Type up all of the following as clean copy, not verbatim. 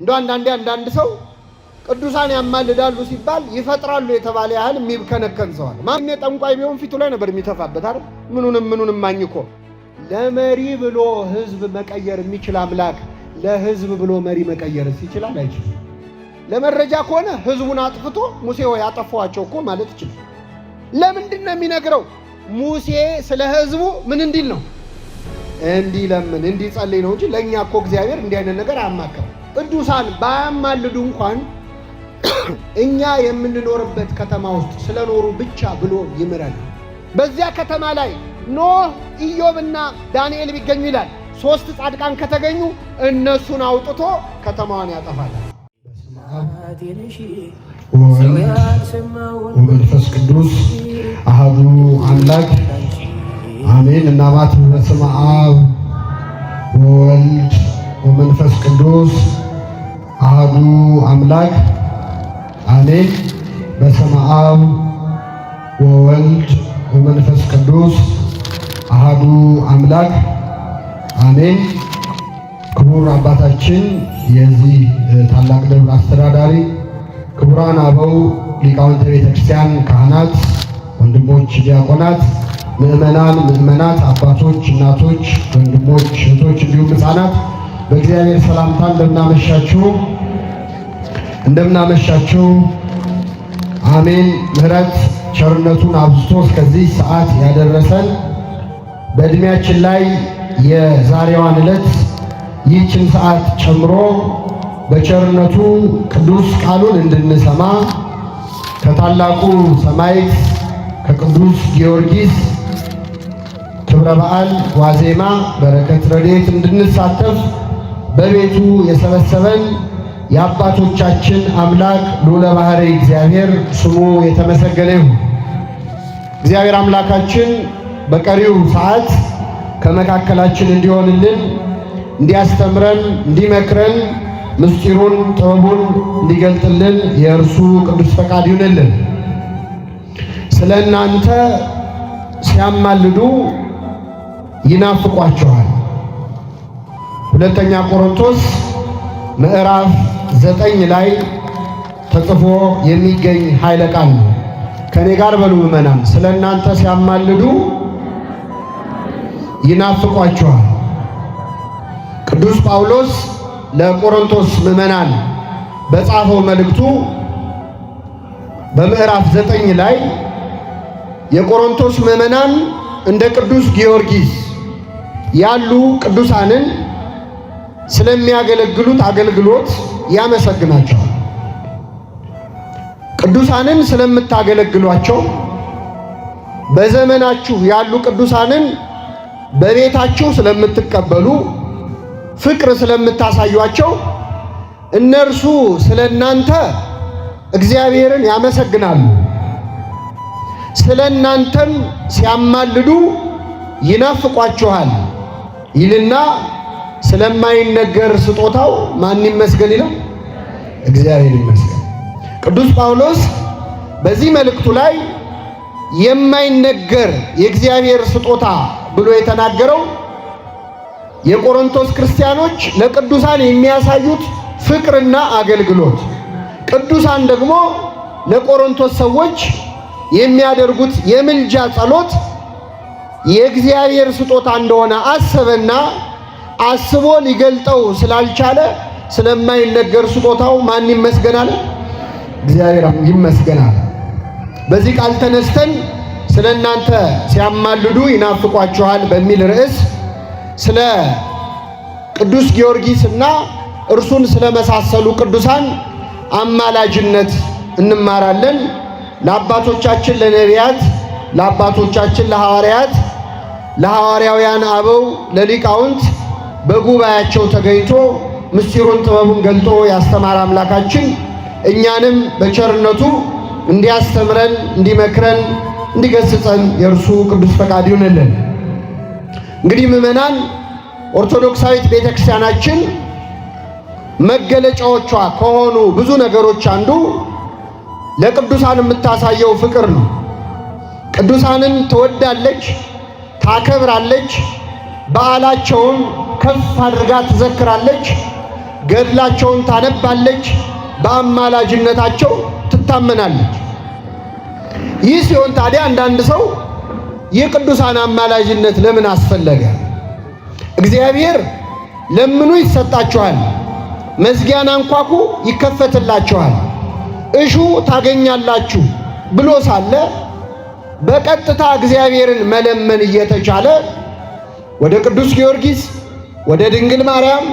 እንደው አንዳንድ ሰው ቅዱሳን ያማልዳሉ ሲባል ይፈጥራሉ የተባለ ያህል የሚብከነከን ሰው አለ። ማን ጠንቋይ ቢሆን ፊቱ ላይ ነበር የሚተፋበት አይደል? ምኑንም ማኝኮ ለመሪ ብሎ ህዝብ መቀየር የሚችል አምላክ ለህዝብ ብሎ መሪ መቀየር ይችላል አይችልም? ለመረጃ ከሆነ ህዝቡን አጥፍቶ ሙሴ ሆይ አጠፋዋቸው እኮ ማለት ይችላል። ለምንድን ነው የሚነግረው? ሙሴ ስለ ህዝቡ ምን እንዲል ነው? እንዲለምን እንዲጸልይ ነው እንጂ ለኛ እኮ እግዚአብሔር እንዲህ አይነት ነገር አያማከረም። ቅዱሳን ባያማልዱ እንኳን እኛ የምንኖርበት ከተማ ውስጥ ስለኖሩ ብቻ ብሎ ይምረን። በዚያ ከተማ ላይ ኖህ፣ ኢዮብና ዳንኤል ቢገኙ ይላል 3 ጻድቃን ከተገኙ እነሱን አውጥቶ ከተማዋን ያጠፋል። ወመንፈስ ቅዱስ አሐዱ አምላክ አሜን። እናማት በስመ አብ ወወልድ ወመንፈስ ቅዱስ አሐዱ አምላክ አሜን። በስመ አብ ወወልድ ወመንፈስ ቅዱስ አሐዱ አምላክ አሜን። ክቡር አባታችን የዚህ ታላቅ ደብር አስተዳዳሪ፣ ክቡራን አበው ሊቃውንተ ቤተክርስቲያን፣ ካህናት፣ ወንድሞች ዲያቆናት፣ ምእመናት፣ አባቶች፣ እናቶች፣ ወንድሞች፣ እህቶች እንዲሁም ሕፃናት በእግዚአብሔር ሰላምታ እንደምናመሻችሁ አሜን። ምሕረት ቸርነቱን አብዝቶ እስከዚህ ሰዓት ያደረሰን በእድሜያችን ላይ የዛሬዋን ዕለት ይህችን ሰዓት ጨምሮ በቸርነቱ ቅዱስ ቃሉን እንድንሰማ ከታላቁ ሰማዕት ከቅዱስ ጊዮርጊስ ክብረ በዓል ዋዜማ በረከት ረድኤት እንድንሳተፍ በቤቱ የሰበሰበን የአባቶቻችን አምላክ ልዑለ ባሕርይ እግዚአብሔር ስሙ የተመሰገነ ይሁን። እግዚአብሔር አምላካችን በቀሪው ሰዓት ከመካከላችን እንዲሆንልን፣ እንዲያስተምረን፣ እንዲመክረን፣ ምስጢሩን ጥበቡን እንዲገልጥልን የእርሱ ቅዱስ ፈቃድ ይሁንልን። ስለ እናንተ ሲያማልዱ ይናፍቋቸዋል። ሁለተኛ ቆሮንቶስ ምዕራፍ 9 ላይ ተጽፎ የሚገኝ ኃይለ ቃል ነው። ከኔ ጋር በሉ ምእመናን፣ ስለ እናንተ ሲያማልዱ ይናፍቋቸዋል። ቅዱስ ጳውሎስ ለቆሮንቶስ ምእመናን በጻፈው መልእክቱ በምዕራፍ 9 ላይ የቆሮንቶስ ምእመናን እንደ ቅዱስ ጊዮርጊስ ያሉ ቅዱሳንን ስለሚያገለግሉት አገልግሎት ያመሰግናቸዋል። ቅዱሳንን ስለምታገለግሏቸው፣ በዘመናችሁ ያሉ ቅዱሳንን በቤታችሁ ስለምትቀበሉ፣ ፍቅር ስለምታሳዩአቸው እነርሱ ስለናንተ እግዚአብሔርን ያመሰግናሉ። ስለናንተም ሲያማልዱ ይናፍቋችኋል ይልና ስለማይነገር ስጦታው ማን ይመስገን ይላል? እግዚአብሔር ይመስገን። ቅዱስ ጳውሎስ በዚህ መልእክቱ ላይ የማይነገር የእግዚአብሔር ስጦታ ብሎ የተናገረው የቆሮንቶስ ክርስቲያኖች ለቅዱሳን የሚያሳዩት ፍቅርና አገልግሎት፣ ቅዱሳን ደግሞ ለቆሮንቶስ ሰዎች የሚያደርጉት የምልጃ ጸሎት የእግዚአብሔር ስጦታ እንደሆነ አሰበና አስቦ ሊገልጠው ስላልቻለ ስለማይነገር ስጦታው ማን ይመስገናል? እግዚአብሔር ይመስገናል። በዚህ ቃል ተነስተን ስለ እናንተ ሲያማልዱ ይናፍቋችኋል በሚል ርዕስ ስለ ቅዱስ ጊዮርጊስና እርሱን ስለመሳሰሉ ቅዱሳን አማላጅነት እንማራለን። ለአባቶቻችን ለነቢያት፣ ለአባቶቻችን ለሐዋርያት፣ ለሐዋርያውያን አበው፣ ለሊቃውንት በጉባኤያቸው ተገኝቶ ምስጢሩን ጥበቡን ገልጦ ያስተማረ አምላካችን እኛንም በቸርነቱ እንዲያስተምረን፣ እንዲመክረን፣ እንዲገስጸን የእርሱ ቅዱስ ፈቃድ ይሁንልን። እንግዲህ ምእመናን፣ ኦርቶዶክሳዊት ቤተክርስቲያናችን መገለጫዎቿ ከሆኑ ብዙ ነገሮች አንዱ ለቅዱሳን የምታሳየው ፍቅር ነው። ቅዱሳንን ትወዳለች፣ ታከብራለች፣ በዓላቸውን ከፍ አድርጋ ትዘክራለች። ገድላቸውን ታነባለች፣ በአማላጅነታቸው ትታመናለች። ይህ ሲሆን ታዲያ አንዳንድ ሰው የቅዱሳን አማላጅነት ለምን አስፈለገ? እግዚአብሔር ለምኑ ይሰጣችኋል፣ መዝጊያን አንኳኩ ይከፈትላችኋል፣ እሹ ታገኛላችሁ ብሎ ሳለ በቀጥታ እግዚአብሔርን መለመን እየተቻለ ወደ ቅዱስ ጊዮርጊስ፣ ወደ ድንግል ማርያም፣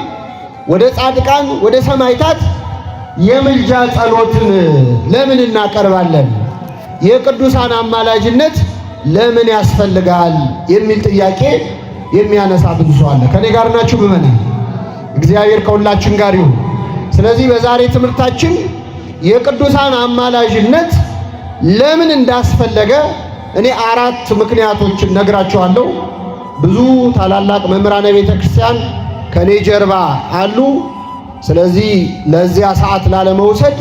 ወደ ጻድቃን፣ ወደ ሰማዕታት የምልጃ ጸሎትን ለምን እናቀርባለን? የቅዱሳን አማላጅነት ለምን ያስፈልጋል? የሚል ጥያቄ የሚያነሳ ብዙ ሰው አለ። ከኔ ጋር ናችሁ ምእመናን? እግዚአብሔር ከሁላችን ጋር ይሁን። ስለዚህ በዛሬ ትምህርታችን የቅዱሳን አማላጅነት ለምን እንዳስፈለገ እኔ 4 ምክንያቶችን ነግራችኋለሁ። ብዙ ታላላቅ መምህራነ ቤተ ክርስቲያን ከኔ ጀርባ አሉ። ስለዚህ ለዚያ ሰዓት ላለመውሰድ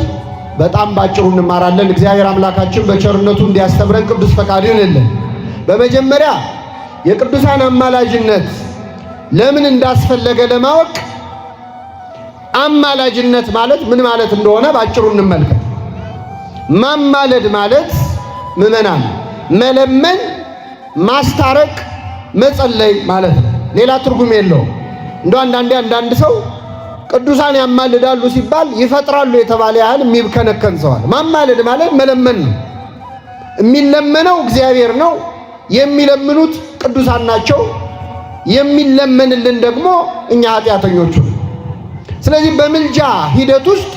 በጣም ባጭሩ እንማራለን። እግዚአብሔር አምላካችን በቸርነቱ እንዲያስተምረን ቅዱስ ፈቃዱ ይሁንልን። በመጀመሪያ የቅዱሳን አማላጅነት ለምን እንዳስፈለገ ለማወቅ አማላጅነት ማለት ምን ማለት እንደሆነ ባጭሩ እንመልከት። ማማለድ ማለት ምእመናን መለመን፣ ማስታረቅ፣ መጸለይ ማለት ነው። ሌላ ትርጉም የለውም። እንደው አንዳንድ ሰው ቅዱሳን ያማልዳሉ ሲባል ይፈጥራሉ የተባለ ያህል የሚብከነከን ሰዋል። ማማለድ ማለት መለመን ነው። የሚለመነው እግዚአብሔር ነው። የሚለምኑት ቅዱሳን ናቸው። የሚለመንልን ደግሞ እኛ ኃጢአተኞቹ ነው። ስለዚህ በምልጃ ሂደት ውስጥ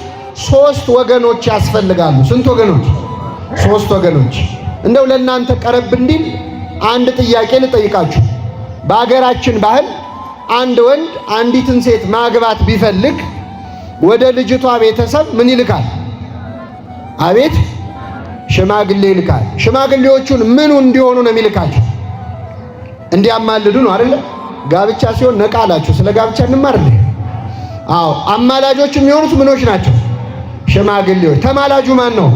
3 ወገኖች ያስፈልጋሉ። ስንት ወገኖች? 3 ወገኖች። እንደው ለእናንተ ቀረብ እንዲል አንድ ጥያቄ ልጠይቃችሁ። በአገራችን ባህል አንድ ወንድ አንዲትን ሴት ማግባት ቢፈልግ ወደ ልጅቷ ቤተሰብ ምን ይልካል? አቤት ሽማግሌ ይልካል። ሽማግሌዎቹን ምኑ እንዲሆኑ ነው የሚልካቸው? እንዲያማልዱ ነው አይደለ? ጋብቻ ሲሆን ነቃ አላችሁ። ስለ ጋብቻ እንማር እንዴ? አዎ፣ አማላጆች የሚሆኑት ምኖች ናቸው? ሽማግሌዎች። ተማላጁ ማን ነው?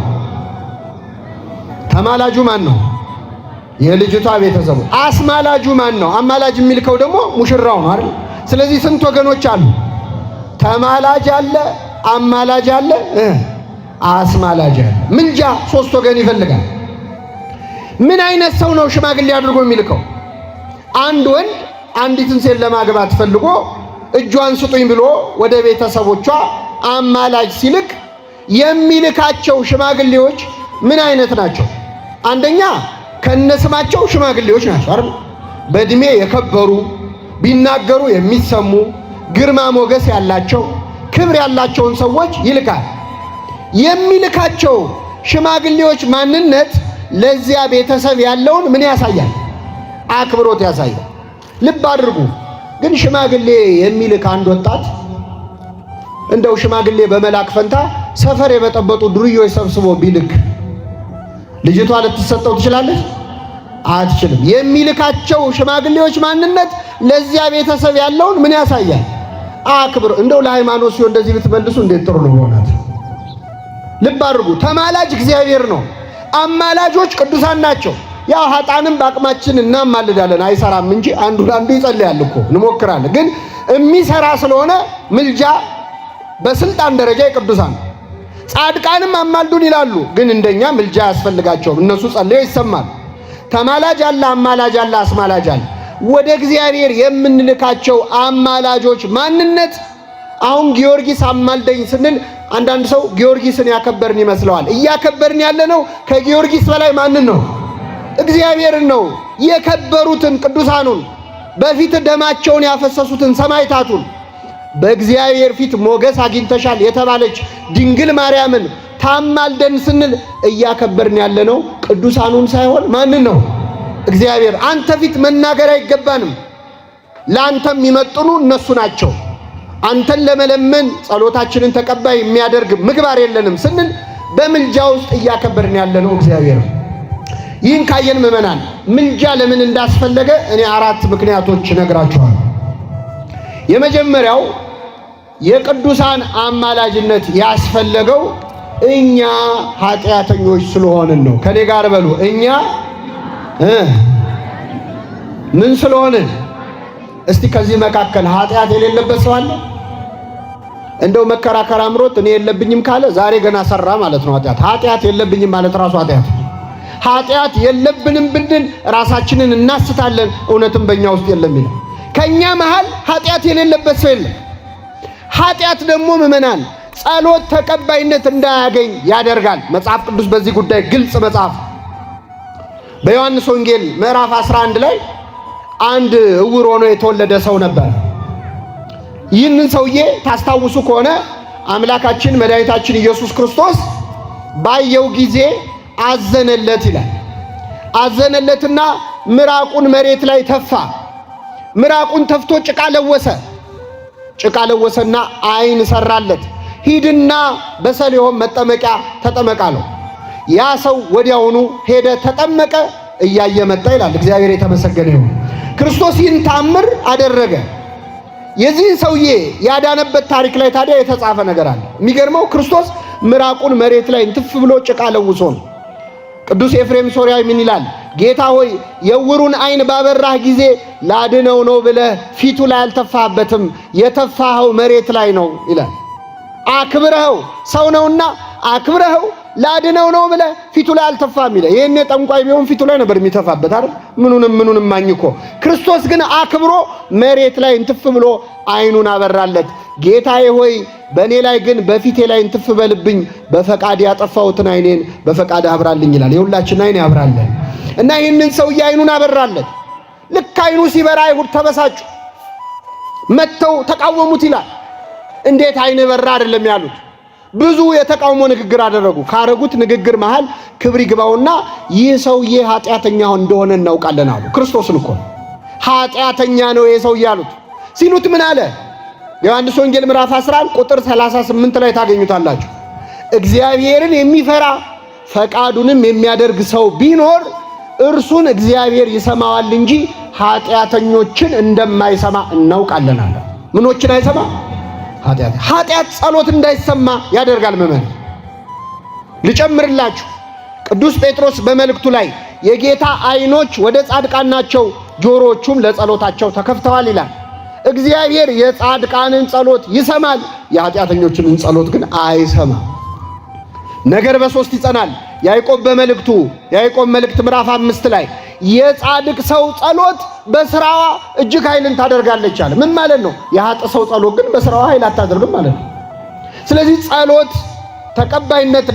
ተማላጁ ማን ነው? የልጅቷ ቤተሰቡ። አስማላጁ ማን ነው? አማላጅ የሚልከው ደግሞ ሙሽራው ነው አይደል? ስለዚህ ስንት ወገኖች አሉ? ተማላጅ አለ፣ አማላጅ አለ፣ አስማላጅ አለ። ምልጃ 3 ወገን ይፈልጋል። ምን አይነት ሰው ነው ሽማግሌ አድርጎ የሚልከው? አንድ ወንድ አንዲትን ሴት ለማግባት ፈልጎ እጇን ስጡኝ ብሎ ወደ ቤተሰቦቿ አማላጅ ሲልክ የሚልካቸው ሽማግሌዎች ምን አይነት ናቸው? አንደኛ ከነስማቸው ሽማግሌዎች ናቸው አይደል? በእድሜ የከበሩ፣ ቢናገሩ የሚሰሙ፣ ግርማ ሞገስ ያላቸው፣ ክብር ያላቸውን ሰዎች ይልካል። የሚልካቸው ሽማግሌዎች ማንነት ለዚያ ቤተሰብ ያለውን ምን ያሳያል? አክብሮት ያሳያል። ልብ አድርጉ። ግን ሽማግሌ የሚልክ አንድ ወጣት እንደው ሽማግሌ በመላክ ፈንታ ሰፈር የበጠበጡ ዱርዮች ሰብስቦ ቢልክ ልጅቷ ልትሰጠው ትችላለች? አትችልም። የሚልካቸው ሽማግሌዎች ማንነት ለዚያ ቤተሰብ ያለውን ምን ያሳያል? አክብር። እንደው ለሃይማኖት ሲሆን እንደዚህ ብትመልሱ እንዴት ጥሩ ነው ሆናት። ልብ አድርጉ። ተማላጅ እግዚአብሔር ነው። አማላጆች ቅዱሳን ናቸው። ያው ኃጣንም በአቅማችን እናማልዳለን፣ አይሰራም እንጂ አንዱ ይጸልያል እኮ እንሞክራለን። ግን የሚሰራ ስለሆነ ምልጃ በስልጣን ደረጃ የቅዱሳን። ጻድቃንም አማልዱን ይላሉ፣ ግን እንደኛ ምልጃ ያስፈልጋቸውም። እነሱ ጸልየው ይሰማል። ተማላጅ አለ፣ አማላጅ አለ፣ አስማላጅ አለ። ወደ እግዚአብሔር የምንልካቸው አማላጆች ማንነት አሁን ጊዮርጊስ አማልደኝ ስንል አንዳንድ ሰው ጊዮርጊስን ያከበርን ይመስለዋል። እያከበርን ያለነው ከጊዮርጊስ በላይ ማንን ነው? እግዚአብሔርን ነው። የከበሩትን ቅዱሳኑን፣ በፊት ደማቸውን ያፈሰሱትን ሰማዕታቱን፣ በእግዚአብሔር ፊት ሞገስ አግኝተሻል የተባለች ድንግል ማርያምን ታማልደን ስንል እያከበርን ያለነው ቅዱሳኑን ሳይሆን ማንን ነው? እግዚአብሔር። አንተ ፊት መናገር አይገባንም። ለአንተም የሚመጥኑ እነሱ ናቸው። አንተን ለመለመን ጸሎታችንን ተቀባይ የሚያደርግ ምግባር የለንም ስንል በምልጃ ውስጥ እያከበርን ያለነው እግዚአብሔር። ይህን ካየን ምእመናን ምልጃ ለምን እንዳስፈለገ እኔ 4 ምክንያቶች እነግራችኋለሁ። የመጀመሪያው የቅዱሳን አማላጅነት ያስፈለገው እኛ ኃጢአተኞች ስለሆንን ነው። ከኔ ጋር በሉ፣ እኛ ምን ስለሆንን? እስቲ ከዚህ መካከል ኃጢአት የሌለበት ሰው አለ? እንደው መከራከር አምሮት እኔ የለብኝም ካለ ዛሬ ገና ሰራ ማለት ነው ኃጢአት። ኃጢአት የለብኝም ማለት ራሱ ኃጢአት። ኃጢአት የለብንም ብንል ራሳችንን እናስታለን፣ እውነትም በእኛ ውስጥ የለም ይላል። ከኛ መሃል ኃጢአት የሌለበት ሰው የለም። ኃጢአት ደግሞ ምእመናን ጸሎት ተቀባይነት እንዳያገኝ ያደርጋል። መጽሐፍ ቅዱስ በዚህ ጉዳይ ግልጽ መጽሐፍ በዮሐንስ ወንጌል ምዕራፍ 11 ላይ አንድ ዕውር ሆኖ የተወለደ ሰው ነበር። ይህንን ሰውዬ ታስታውሱ ከሆነ አምላካችን መድኃኒታችን ኢየሱስ ክርስቶስ ባየው ጊዜ አዘነለት ይላል። አዘነለትና ምራቁን መሬት ላይ ተፋ። ምራቁን ተፍቶ ጭቃ ለወሰና ዓይን ሰራለት። ሂድና በሰሊሆም መጠመቂያ ተጠመቅ አለው። ያ ሰው ወዲያውኑ ሄደ፣ ተጠመቀ፣ እያየ መጣ ይላል። እግዚአብሔር የተመሰገነ ይሁን። ክርስቶስ ይህን ተአምር አደረገ። የዚህ ሰውዬ ያዳነበት ታሪክ ላይ ታዲያ የተጻፈ ነገር አለ። የሚገርመው ክርስቶስ ምራቁን መሬት ላይ እንትፍ ብሎ ጭቃ ለውሶ ነው። ቅዱስ ኤፍሬም ሶርያዊ ምን ይላል? ጌታ ሆይ የዕውሩን ዓይን ባበራህ ጊዜ ላድነው ነው ብለህ ፊቱ ላይ አልተፋህበትም፣ የተፋኸው መሬት ላይ ነው ይላል። አክብረኸው ሰው ነውና አክብረኸው ላድነው ነው ብለህ ፊቱ ላይ አልተፋህም ይላል። ይሄኔ ጠንቋይ ቢሆን ፊቱ ላይ ነበር የሚተፋበት አይደል? ምኑንም ማኝኮ። ክርስቶስ ግን አክብሮ መሬት ላይ እንትፍ ብሎ ዓይኑን አበራለት። ጌታዬ ሆይ በእኔ ላይ ግን በፊቴ ላይ እንትፍ በልብኝ፣ በፈቃድ ያጠፋሁትን ዓይኔን በፈቃድ አብራልኝ ይላል። የሁላችን ዓይን ያብራለን እና ይህንን ሰውዬ ዓይኑን አበራለት። ልክ ዓይኑ ሲበራ አይሁድ ተበሳጩ፣ መጥተው ተቃወሙት ይላል። እንዴት ዓይን በራ አይደለም ያሉት። ብዙ የተቃውሞ ንግግር አደረጉ። ካረጉት ንግግር መሃል ክብር ይግባውና ይህ ሰውዬ ኃጢአተኛ እንደሆነ እናውቃለን አሉ። ክርስቶስን እኮ ኃጢአተኛ ነው ይህ ሰውዬ አሉት። ሲሉት ምን አለ? ዮሐንስ ወንጌል ምዕራፍ 11 ቁጥር 38 ላይ ታገኙታላችሁ። እግዚአብሔርን የሚፈራ ፈቃዱንም የሚያደርግ ሰው ቢኖር እርሱን እግዚአብሔር ይሰማዋል እንጂ ኃጢአተኞችን እንደማይሰማ እናውቃለን አለ። ምኖችን አይሰማ? ኃጢአት ጸሎት እንዳይሰማ ያደርጋል። መመን ልጨምርላችሁ፣ ቅዱስ ጴጥሮስ በመልእክቱ ላይ የጌታ ዓይኖች ወደ ጻድቃን ናቸው፣ ጆሮዎቹም ለጸሎታቸው ተከፍተዋል ይላል። እግዚአብሔር የጻድቃንን ጸሎት ይሰማል፣ የኃጢአተኞችን ጸሎት ግን አይሰማም። ነገር በሶስት ይጸናል። ያዕቆብ በመልእክቱ ያዕቆብ መልእክት ምዕራፍ 5 ላይ የጻድቅ ሰው ጸሎት በስራዋ እጅግ ኃይልን ታደርጋለች አለ። ምን ማለት ነው? የኃጥ ሰው ጸሎት ግን በስራዋ ኃይል አታደርግም ማለት ነው። ስለዚህ ጸሎት ተቀባይነት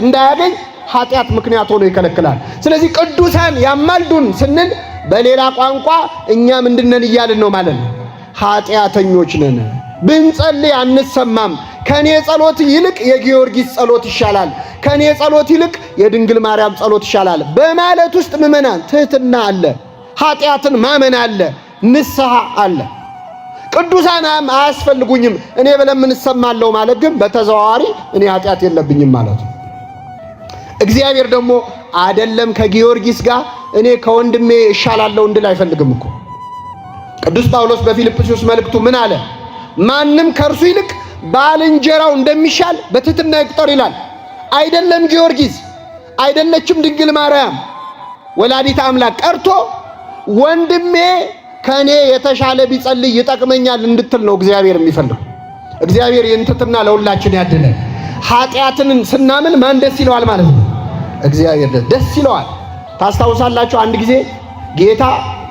እንዳያገኝ ኃጢአት ምክንያት ሆኖ ይከለክላል። ስለዚህ ቅዱሳን ያማልዱን ስንል በሌላ ቋንቋ እኛ ምንድነን እያልን ነው ማለት ነው? ኃጢአተኞች ነን። ብንጸልይ አንሰማም። ከኔ ጸሎት ይልቅ የጊዮርጊስ ጸሎት ይሻላል፣ ከኔ ጸሎት ይልቅ የድንግል ማርያም ጸሎት ይሻላል በማለት ውስጥ ምእመናን ትህትና አለ፣ ኃጢአትን ማመን አለ፣ ንስሐ አለ። ቅዱሳን አያስፈልጉኝም እኔ በለምን እሰማለሁ ማለት ግን በተዘዋዋሪ እኔ ኃጢአት የለብኝም ማለት ነው። እግዚአብሔር ደግሞ አይደለም ከጊዮርጊስ ጋር እኔ ከወንድሜ እሻላለሁ እንድል አይፈልግም እኮ። ቅዱስ ጳውሎስ በፊልጵስዩስ መልእክቱ ምን አለ? ማንም ከእርሱ ይልቅ ባልንጀራው እንደሚሻል በትህትና ይቁጠር ይላል። አይደለም ጊዮርጊስ፣ አይደለችም ድንግል ማርያም ወላዲተ አምላክ ቀርቶ ወንድሜ ከኔ የተሻለ ቢጸልይ ይጠቅመኛል እንድትል ነው እግዚአብሔር የሚፈልገው። እግዚአብሔር የእንትትና ለሁላችን ያድነን። ኃጢአትን ስናምን ማን ደስ ይለዋል ማለት ነው? እግዚአብሔር ደስ ይለዋል። ታስታውሳላችሁ፣ አንድ ጊዜ ጌታ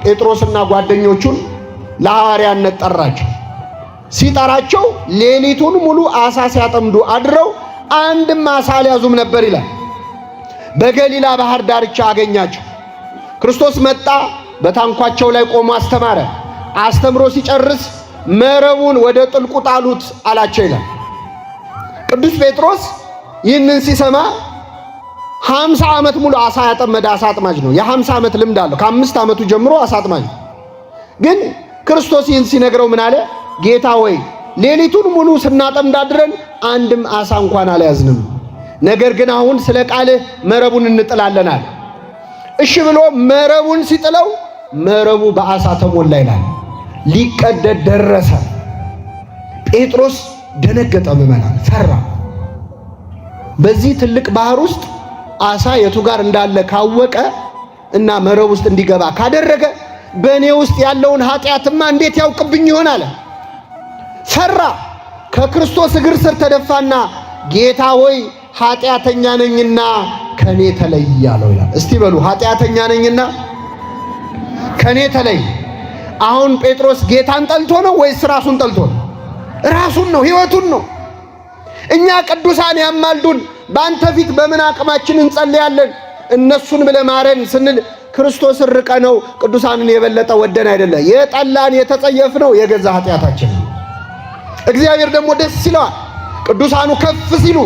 ጴጥሮስና ጓደኞቹን ለሐዋርያነት ጠራቸው። ሲጠራቸው ሌሊቱን ሙሉ አሳ ሲያጠምዱ አድረው አንድም አሳ አልያዙም ነበር ይላል። በገሊላ ባህር ዳርቻ አገኛቸው። ክርስቶስ መጣ፣ በታንኳቸው ላይ ቆሞ አስተማረ። አስተምሮ ሲጨርስ መረቡን ወደ ጥልቁ ጣሉት አላቸው ይላል። ቅዱስ ጴጥሮስ ይህንን ሲሰማ 50 ዓመት ሙሉ አሳ ያጠመደ አሳ አጥማጅ ነው። የ50 ዓመት ልምድ አለው። ከ5 ዓመቱ ጀምሮ አሳ አጥማጅ ነው። ግን ክርስቶስ ይህን ሲነግረው ምን አለ? ጌታ ሆይ ሌሊቱን ሙሉ ስናጠምድ አድረን አንድም አሳ እንኳን አልያዝንም። ነገር ግን አሁን ስለ ቃልህ መረቡን እንጥላለን አለ። እሺ ብሎ መረቡን ሲጥለው መረቡ በአሳ ተሞላ ይላል። ሊቀደድ ደረሰ። ጴጥሮስ ደነገጠ፣ ምዕመናን ፈራ። በዚህ ትልቅ ባህር ውስጥ አሳ የቱ ጋር እንዳለ ካወቀ እና መረብ ውስጥ እንዲገባ ካደረገ በእኔ ውስጥ ያለውን ኃጢአትማ እንዴት ያውቅብኝ ይሆናል? ፈራ። ከክርስቶስ እግር ስር ተደፋና ጌታ ሆይ ኃጢአተኛ ነኝና ከኔ ተለይ አለው ይላል። እስቲ በሉ ኃጢአተኛ ነኝና ከኔ ተለይ። አሁን ጴጥሮስ ጌታን ጠልቶ ነው ወይስ ራሱን ጠልቶ ነው? ራሱን ነው፣ ሕይወቱን ነው። እኛ ቅዱሳን ያማልዱን፣ በአንተ ፊት በምን አቅማችን እንጸልያለን? እነሱን ብለህ ማረን ስንል ክርስቶስን ርቀ ነው ቅዱሳንን የበለጠ ወደን አይደለ። የጠላን የተጸየፍነው የገዛ ኃጢአታችን። እግዚአብሔር ደግሞ ደስ ይለዋል ቅዱሳኑ ከፍ ሲሉ፣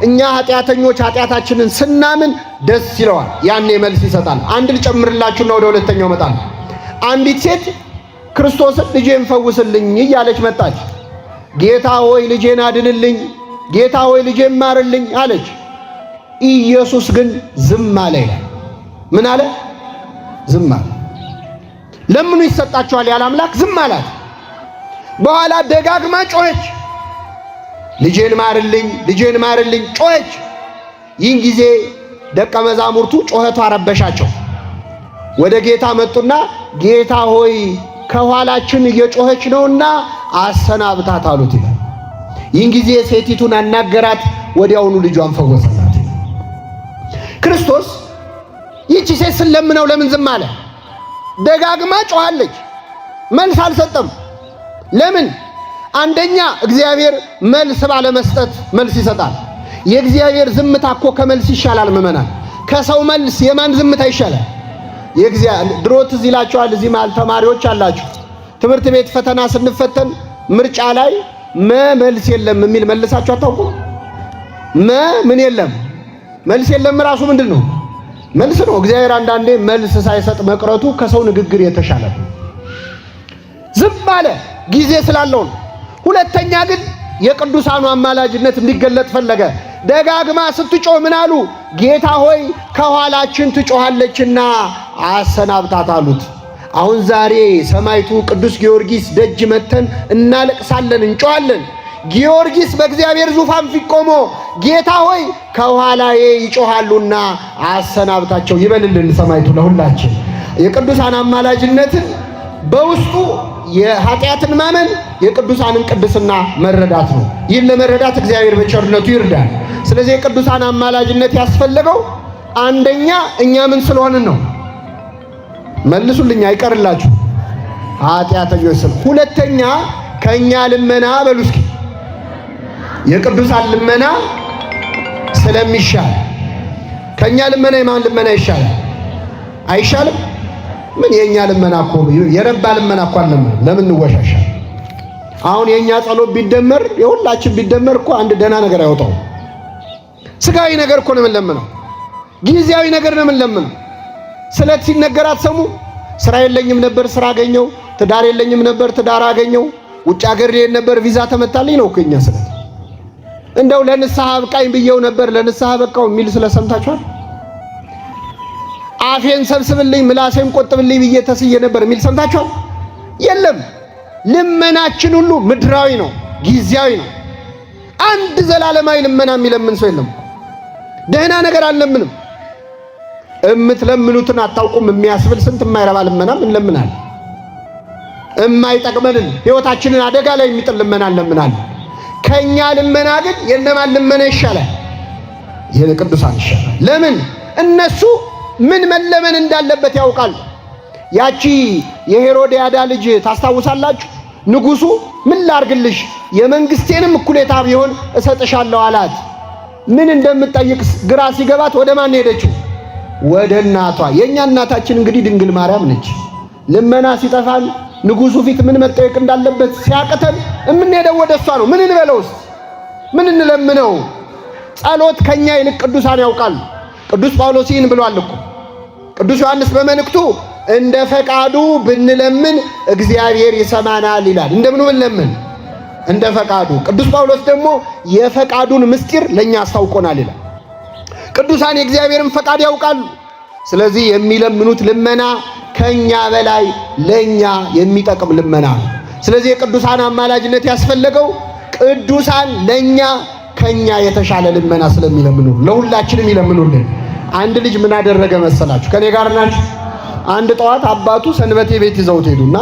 እኛ ኃጢአተኞች ኃጢአታችንን ስናምን ደስ ይለዋል። ያኔ መልስ ይሰጣል። አንድ ልጨምርላችሁና ወደ ሁለተኛው መጣል። አንዲት ሴት ክርስቶስን ልጄን ፈውስልኝ እያለች መጣች። ጌታ ሆይ ልጄን አድንልኝ፣ ጌታ ሆይ ልጄን ማርልኝ አለች። ኢየሱስ ግን ዝም አለ ይላል። ምን አለ? ዝም አለ። ለምኑ ይሰጣችኋል ያለ አምላክ ዝም አላት። በኋላ ደጋግማ ጮኸች። ልጄን ማርልኝ፣ ልጄን ማርልኝ ጮኸች። ይህን ጊዜ ደቀ መዛሙርቱ ጮኸቷ ረበሻቸው። ወደ ጌታ መጡና ጌታ ሆይ ከኋላችን እየጮኸች ነውና አሰናብታት አሉት ይላል። ይህን ጊዜ ሴቲቱን አናገራት፣ ወዲያውኑ ልጇን ፈወሰላት። ክርስቶስ ይህች ሴት ስለምነው ለምን ዝም አለ? ደጋግማ ጮኻለች፣ መልስ አልሰጠም። ለምን? አንደኛ እግዚአብሔር መልስ ባለመስጠት መልስ ይሰጣል። የእግዚአብሔር ዝምታ እኮ ከመልስ ይሻላል። ምዕመናን፣ ከሰው መልስ የማን ዝምታ ይሻላል? ድሮ ትዝ ይላችኋል፣ እዚህ መሃል ተማሪዎች አላችሁ። ትምህርት ቤት ፈተና ስንፈተን ምርጫ ላይ መልስ የለም የሚል መልሳችሁ አታውቁም? ምን የለም መልስ የለም ራሱ ምንድን ነው? መልስ ነው። እግዚአብሔር አንዳንዴ መልስ ሳይሰጥ መቅረቱ ከሰው ንግግር የተሻለ ነው። ዝም አለ ጊዜ ስላለው ነው። ሁለተኛ ግን የቅዱሳኑ አማላጅነት እንዲገለጥ ፈለገ። ደጋግማ ስትጮህ ምን አሉ? ጌታ ሆይ ከኋላችን ትጮኻለችና አሰናብታት አሉት። አሁን ዛሬ ሰማዕቱ ቅዱስ ጊዮርጊስ ደጅ መተን እናለቅሳለን፣ እንጮኻለን። ጊዮርጊስ በእግዚአብሔር ዙፋን ፊት ቆሞ ጌታ ሆይ ከኋላዬ ይጮኻሉና አሰናብታቸው ይበልልን ሰማዕቱ። ለሁላችን የቅዱሳን አማላጅነትን በውስጡ የኃጢአትን ማመን የቅዱሳንን ቅድስና መረዳት ነው። ይህን ለመረዳት እግዚአብሔር በቸርነቱ ይርዳል። ስለዚህ የቅዱሳን አማላጅነት ያስፈለገው አንደኛ እኛ ምን ስለሆንን ነው? መልሱልኝ፣ አይቀርላችሁ ኃጢአተኞች ስለ። ሁለተኛ ከኛ ልመና በሉ እስኪ የቅዱሳን ልመና ስለሚሻል። ከኛ ልመና የማን ልመና ይሻላል? አይሻልም? ምን የኛ ልመና እኮ የረባ ልመና እኮ አለ። ለምን እንወሻሻል? አሁን የኛ ጸሎት ቢደመር የሁላችን ቢደመር እኮ አንድ ደህና ነገር አይወጣው። ስጋዊ ነገር እኮ ነው የምንለምነው፣ ጊዜያዊ ነገር ነው የምንለምነው። ስለት ሲነገር አትሰሙ? ስራ የለኝም ነበር ስራ አገኘው፣ ትዳር የለኝም ነበር ትዳር አገኘው፣ ውጭ ሀገር ልሄድ ነበር ቪዛ ተመታልኝ ነው እኮ የኛ ስለት። እንደው ለንስሐ በቃኝ ብየው ነበር ለንስሐ በቃው የሚል ስለሰምታችኋል? አፌን ሰብስብልኝ ምላሴን ቆጥብልኝ ብዬ ተስዬ ነበር የሚል ሰምታችኋል? የለም። ልመናችን ሁሉ ምድራዊ ነው፣ ጊዜያዊ ነው። አንድ ዘላለማዊ ልመና የሚለምን ሰው የለም። ደህና ነገር አልለምንም። እምትለምኑትን አታውቁም የሚያስብል ስንት የማይረባ ልመናም እንለምናለን። የማይጠቅመንን ሕይወታችንን አደጋ ላይ የሚጥል ልመና እንለምናለን። ከኛ ልመና ግን የእነማን ልመና ይሻላል? የቅዱሳን ይሻላል። ለምን? እነሱ ምን መለመን እንዳለበት ያውቃሉ። ያቺ የሄሮድያዳ ልጅ ታስታውሳላችሁ? ንጉሡ ምን ላርግልሽ የመንግስቴንም እኩሌታ ቢሆን እሰጥሻለሁ አላት። ምን እንደምትጠይቅ ግራ ሲገባት ወደ ማን ሄደችው? ወደ እናቷ። የኛ እናታችን እንግዲህ ድንግል ማርያም ነች። ልመና ሲጠፋን ንጉሡ ፊት ምን መጠየቅ እንዳለበት ሲያቅተን የምንሄደው ወደ እሷ ነው። ምን እንበለውስ? ምን እንለምነው? ጸሎት ከኛ ይልቅ ቅዱሳን ያውቃሉ። ቅዱስ ጳውሎስ ይህን ብሏል እኮ። ቅዱስ ዮሐንስ በመልእክቱ እንደ ፈቃዱ ብንለምን እግዚአብሔር ይሰማናል ይላል። እንደምን ብንለምን? እንደ ፈቃዱ። ቅዱስ ጳውሎስ ደግሞ የፈቃዱን ምስጢር ለኛ አስታውቆናል ይላል። ቅዱሳን የእግዚአብሔርን ፈቃድ ያውቃሉ። ስለዚህ የሚለምኑት ልመና ከኛ በላይ ለኛ የሚጠቅም ልመና ነው። ስለዚህ የቅዱሳን አማላጅነት ያስፈለገው ቅዱሳን ለኛ ከኛ የተሻለ ልመና ስለሚለምኑ ለሁላችንም ይለምኑልን። አንድ ልጅ ምን አደረገ መሰላችሁ? ከኔ ጋር ናችሁ? አንድ ጠዋት አባቱ ሰንበቴ ቤት ይዘውት ሄዱና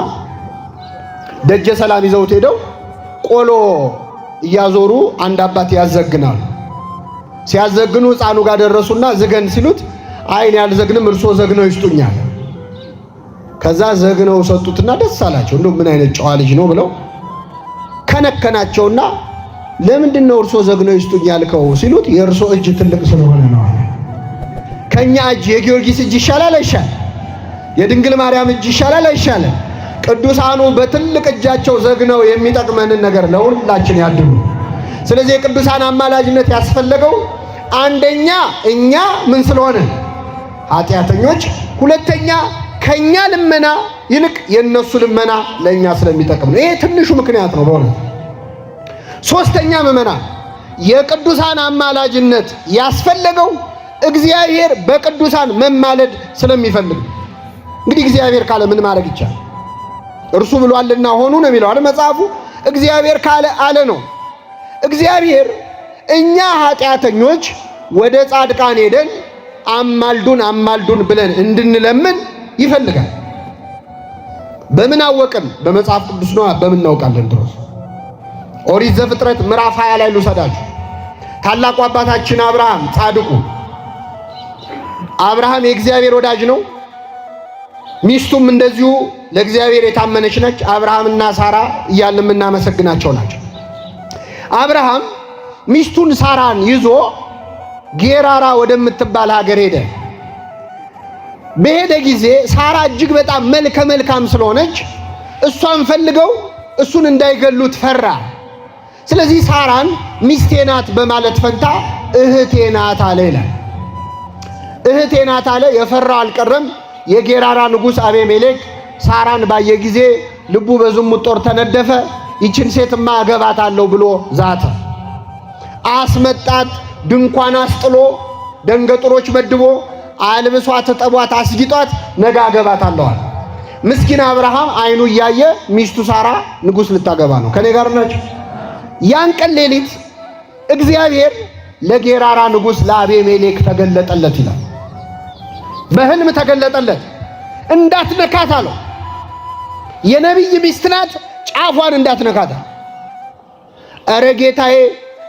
ደጀ ሰላም ይዘውት ሄደው ቆሎ እያዞሩ አንድ አባት ያዘግናሉ። ሲያዘግኑ ሕፃኑ ጋር ደረሱና ዝገን ሲሉት አይን ያልዘግንም እርሶ ዘግነው ይስጡኛል። ከዛ ዘግነው ሰጡትና ደስ አላቸው። እንደው ምን አይነት ጨዋ ልጅ ነው ብለው ከነከናቸውና ለምንድነው እርሶ ዘግነው ይስጡኛል ከው ሲሉት የእርሶ እጅ ትልቅ ስለሆነ ነው። ከኛ እጅ የጊዮርጊስ እጅ ይሻላል አይሻል? የድንግል ማርያም እጅ ይሻላል አይሻል? ቅዱሳኑ በትልቅ እጃቸው ዘግነው የሚጠቅመንን ነገር ለሁላችን ያድሉ። ስለዚህ የቅዱሳን አማላጅነት ያስፈለገው አንደኛ እኛ ምን ስለሆነ ኃጢአተኞች፣ ሁለተኛ ከኛ ልመና ይልቅ የነሱ ልመና ለኛ ስለሚጠቅም ነው። ይሄ ትንሹ ምክንያት ነው በእውነት። ሶስተኛ ምዕመናን የቅዱሳን አማላጅነት ያስፈለገው እግዚአብሔር በቅዱሳን መማለድ ስለሚፈልግ። እንግዲህ እግዚአብሔር ካለ ምን ማድረግ ይቻላል? እርሱ ብሏልና ሆኑ ነው የሚለው አይደል መጽሐፉ። እግዚአብሔር ካለ አለ ነው። እግዚአብሔር እኛ ኃጢአተኞች ወደ ጻድቃን ሄደን አማልዱን አማልዱን ብለን እንድንለምን ይፈልጋል። በምን አወቅን? በመጽሐፍ ቅዱስ ነው። በምን እናውቃለን? ድሮስ ኦሪት ዘፍጥረት ምዕራፍ 20 ላይ ልውሰዳችሁ። ታላቁ አባታችን አብርሃም ጻድቁ አብርሃም የእግዚአብሔር ወዳጅ ነው። ሚስቱም እንደዚሁ ለእግዚአብሔር የታመነች ነች። አብርሃምና ሳራ እያልን የምናመሰግናቸው ናቸው። አብርሃም ሚስቱን ሳራን ይዞ ጌራራ ወደምትባል ሀገር ሄደ። በሄደ ጊዜ ሳራ እጅግ በጣም መልከ መልካም ስለሆነች እሷን ፈልገው እሱን እንዳይገሉት ፈራ። ስለዚህ ሳራን ሚስቴ ናት በማለት ፈንታ እህቴ ናት አለ ይላል። እህቴ ናት አለ። የፈራው አልቀረም። የጌራራ ንጉሥ አቤሜሌክ ሳራን ባየ ጊዜ ልቡ በዝሙት ጦር ተነደፈ። ይችን ሴትማ አገባታለሁ ብሎ ዛተ። አስመጣት። ድንኳን አስጥሎ ደንገጥሮች መድቦ አልብሷት፣ ጠቧት፣ አስጊጧት ነገ አገባታለሁ አለ። ምስኪን አብርሃም አይኑ እያየ ሚስቱ ሳራ ንጉሥ ልታገባ ነው። ከኔ ጋር ናቸው። ያን ቀን ሌሊት እግዚአብሔር ለጌራራ ንጉሥ ለአቤሜሌክ ተገለጠለት ይላል። በሕልም ተገለጠለት። እንዳትነካት አለው። የነቢይ ሚስት ናት፣ ጫፏን እንዳትነካት። ኧረ ጌታዬ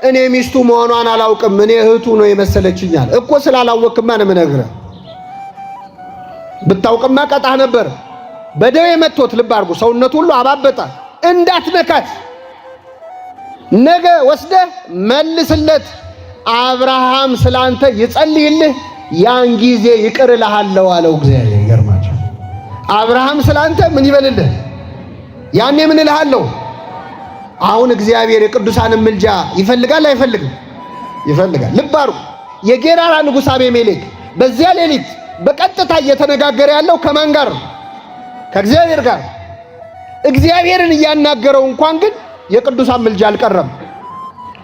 እኔ ሚስቱ መሆኗን አላውቅም፣ እኔ እህቱ ነው የመሰለችኛል። እኮ ስላላወቅማ ነው የምነግርህ። ብታውቅማ ቀጣህ ነበር። በደዌ መጥቶት ልብ አድርጉ፣ ሰውነቱ ሁሉ አባበጠ። እንዳትነካት፣ ነገ ወስደህ መልስለት። አብርሃም ስላንተ ይጸልይልህ፣ ያን ጊዜ ይቅር እልሃለሁ አለው እግዚአብሔር። ይገርማቸው። አብርሃም ስላንተ ምን ይበልልህ? ያኔ ምን እልሃለሁ? አሁን እግዚአብሔር የቅዱሳንን ምልጃ ይፈልጋል አይፈልግም? ይፈልጋል። ልብ አድርጉ። የጌራራ ንጉሥ አቤሜሌክ በዚያ ሌሊት በቀጥታ እየተነጋገረ ያለው ከማን ጋር? ከእግዚአብሔር ጋር። እግዚአብሔርን እያናገረው እንኳን ግን የቅዱሳን ምልጃ አልቀረም።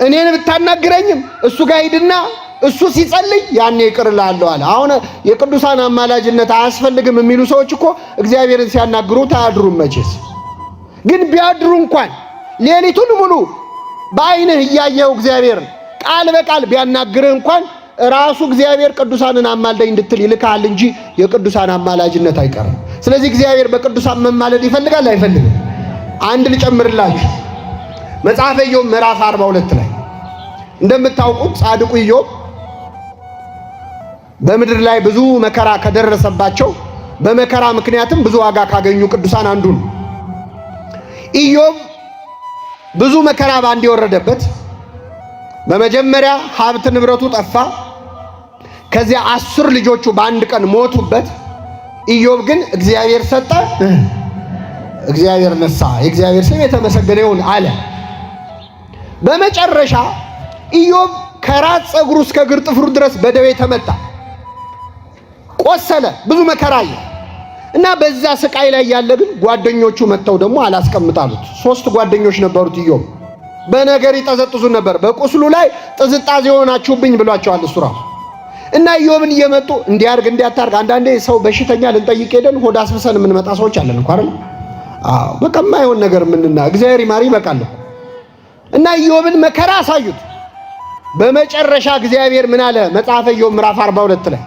እኔን ብታናግረኝም እሱ ጋር ሂድና እሱ ሲጸልይ ያኔ ይቅር እልሃለሁ አለ። አሁን የቅዱሳን አማላጅነት አያስፈልግም የሚሉ ሰዎች እኮ እግዚአብሔርን ሲያናግሩት አያድሩም። መቼስ ግን ቢያድሩ እንኳን ሌሊቱን ሙሉ በዓይንህ እያየው እግዚአብሔር ቃል በቃል ቢያናግርህ እንኳን ራሱ እግዚአብሔር ቅዱሳንን አማልደኝ እንድትል ይልካል እንጂ የቅዱሳን አማላጅነት አይቀርም። ስለዚህ እግዚአብሔር በቅዱሳን መማለድ ይፈልጋል አይፈልግም? አንድ ልጨምርላችሁ። መጽሐፈ ኢዮብ ምዕራፍ 42 ላይ እንደምታውቁት ጻድቁ ኢዮብ በምድር ላይ ብዙ መከራ ከደረሰባቸው በመከራ ምክንያትም ብዙ ዋጋ ካገኙ ቅዱሳን አንዱ ነው። ኢዮብ ብዙ መከራ ባንድ የወረደበት፣ በመጀመሪያ ሀብት ንብረቱ ጠፋ። ከዚያ 10 ልጆቹ በአንድ ቀን ሞቱበት። ኢዮብ ግን እግዚአብሔር ሰጠ፣ እግዚአብሔር ነሳ፣ የእግዚአብሔር ስም የተመሰገነ ይሁን አለ። በመጨረሻ ኢዮብ ከራስ ፀጉሩ እስከ እግር ጥፍሩ ድረስ በደዌ ተመታ፣ ቆሰለ፣ ብዙ መከራ አየ እና በዛ ስቃይ ላይ ያለ ግን ጓደኞቹ መጥተው ደግሞ አላስቀምጣሉት። 3 ጓደኞች ነበሩት ኢዮብ። በነገር ይጠዘጥዙ ነበር። በቁስሉ ላይ ጥዝጣዜ ሆናችሁብኝ ብሏቸዋል እሱ ራሱ። እና ኢዮብን እየመጡ እንዲያርግ እንዲያታርግ። አንዳንዴ ሰው በሽተኛ ልንጠይቅ ሄደን ሆድ አስብሰን የምንመጣ ሰዎች አለን እኮ አይደል? አዎ፣ በቃ የማይሆን ነገር ምንና እግዚአብሔር ይማሪ ይበቃል። እና ኢዮብን መከራ አሳዩት። በመጨረሻ እግዚአብሔር ምን አለ? መጽሐፈ ኢዮብ ምዕራፍ 42 ላይ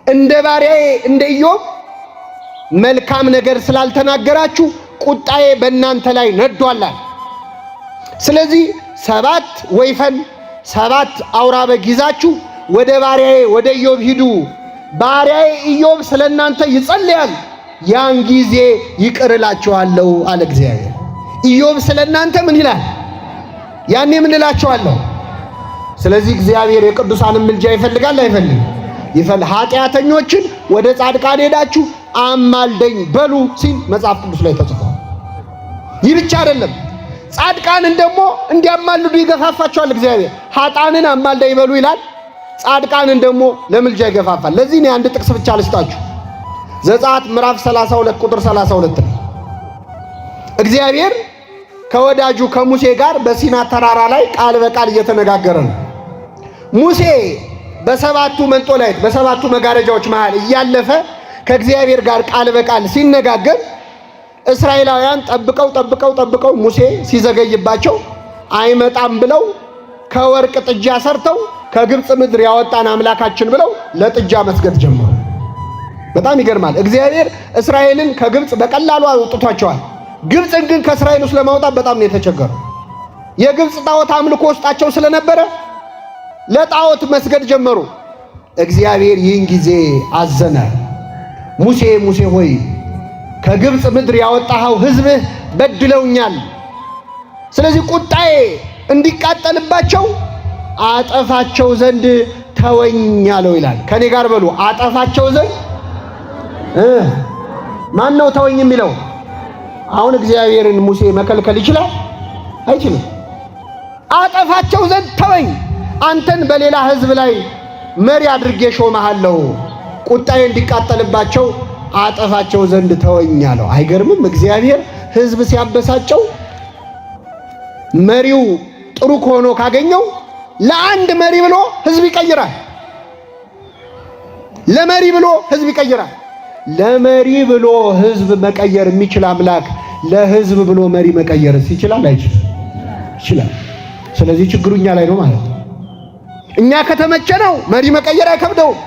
እንደ ባሪያዬ እንደ ኢዮብ መልካም ነገር ስላልተናገራችሁ ቁጣዬ በእናንተ ላይ ነዷል። ስለዚህ 7 ወይፈን 7 አውራ በግ ይዛችሁ ወደ ባሪያዬ ወደ ኢዮብ ሂዱ፣ ባሪያዬ ኢዮብ ስለናንተ ይጸልያል፣ ያን ጊዜ ይቅር እላችኋለሁ አለ እግዚአብሔር። ኢዮብ ስለናንተ ምን ይላል? ያኔ ምን እላችኋለሁ? ስለዚህ እግዚአብሔር የቅዱሳንን ምልጃ ይፈልጋል አይፈልግም? ኃጢአተኞችን ወደ ጻድቃን ሄዳችሁ አማልደኝ በሉ ሲል መጽሐፍ ቅዱስ ላይ ተጽፏል። ይህ ብቻ አይደለም፣ ጻድቃንን ደግሞ እንዲያማልዱ ይገፋፋቸዋል እግዚአብሔር። ኃጥአንን አማልደኝ በሉ ይላል፣ ጻድቃንን ደግሞ ለምልጃ ይገፋፋል። ለዚህ ነው አንድ ጥቅስ ብቻ ልስጣችሁ። ዘጸአት ምዕራፍ 32 ቁጥር 32 ነው። እግዚአብሔር ከወዳጁ ከሙሴ ጋር በሲና ተራራ ላይ ቃል በቃል እየተነጋገረ ነው። ሙሴ በሰባቱ መንጦላይት በሰባቱ መጋረጃዎች መሃል እያለፈ ከእግዚአብሔር ጋር ቃል በቃል ሲነጋገር እስራኤላውያን ጠብቀው ሙሴ ሲዘገይባቸው አይመጣም ብለው ከወርቅ ጥጃ ሰርተው ከግብፅ ምድር ያወጣን አምላካችን ብለው ለጥጃ መስገድ ጀመሩ። በጣም ይገርማል። እግዚአብሔር እስራኤልን ከግብፅ በቀላሉ አውጥቷቸዋል። ግብፅን ግን ከእስራኤል ውስጥ ለማውጣት በጣም ነው የተቸገሩ። የግብፅ ጣዖት አምልኮ ውስጣቸው ስለነበረ ለጣዖት መስገድ ጀመሩ። እግዚአብሔር ይህን ጊዜ አዘነ። ሙሴ ሙሴ ሆይ ከግብፅ ምድር ያወጣኸው ሕዝብህ በድለውኛል፣ ስለዚህ ቁጣዬ እንዲቃጠልባቸው አጠፋቸው ዘንድ ተወኝ አለው ይላል። ከኔ ጋር በሉ አጠፋቸው ዘንድ። ማን ነው ተወኝ የሚለው? አሁን እግዚአብሔርን ሙሴ መከልከል ይችላል? አይችልም። አጠፋቸው ዘንድ ተወኝ፣ አንተን በሌላ ሕዝብ ላይ መሪ አድርጌ ሾመሃለሁ፣ ቁጣዬ እንዲቃጠልባቸው አጠፋቸው ዘንድ ተወኝ አለው። አይገርምም? እግዚአብሔር ሕዝብ ሲያበሳጨው መሪው ጥሩ ሆኖ ካገኘው ለአንድ መሪ ብሎ ሕዝብ ይቀይራል። ለመሪ ብሎ ሕዝብ ይቀይራል። ለመሪ ብሎ ሕዝብ መቀየር የሚችል አምላክ ለሕዝብ ብሎ መሪ መቀየርስ ይችላል? አይችልም? ይችላል። ስለዚህ ችግሩ እኛ ላይ ነው ማለት ነው። እኛ ከተመቸነው መሪ መቀየር አይከብደውም።